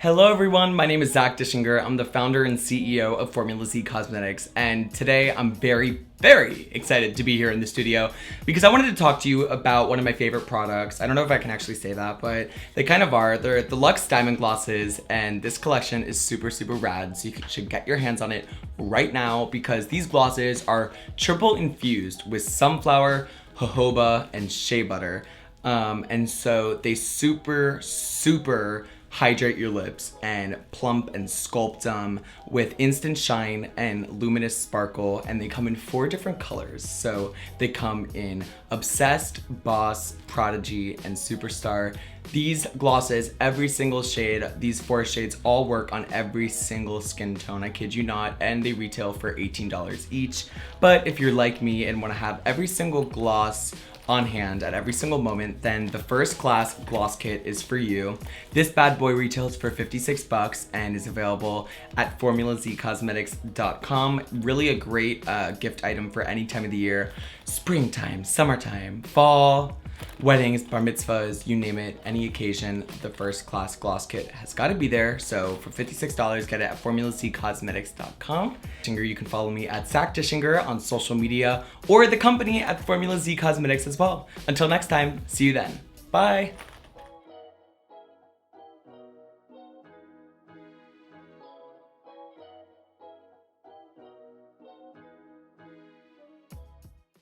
Hello everyone, my name is Zach Dischinger. I'm the founder and CEO of Formula Z Cosmetics, and today I'm very excited to be here in the studio because I wanted to talk to you about one of my favorite products. I don't know if I can actually say that, but they kind of are. They're the LUXE Diamond Glosses, and this collection is super rad, so you should get your hands on it right now because these glosses are triple infused with sunflower, jojoba, and shea butter. And so they super hydrate your lips and plump and sculpt them with instant shine and luminous sparkle, and they come in 4 different colors. So they come in Obsessed, Boss, Prodigy, and Superstar. These glosses, every single shade, these 4 shades all work on every single skin tone, I kid you not, and they retail for $18 each. But if you're like me and want to have every single gloss on hand at every single moment, then the first class gloss kit is for you. This bad boy retails for $56 and is available at formulazcosmetics.com. Really a great gift item for any time of the year. Springtime, summertime, fall, weddings, bar mitzvahs, you name it, any occasion, the first class gloss kit has got to be there. So for $56, get it at formulazcosmetics.com. You can follow me at Zach Dischinger on social media or the company at Formula Z Cosmetics as well. Until next time, see you then. Bye.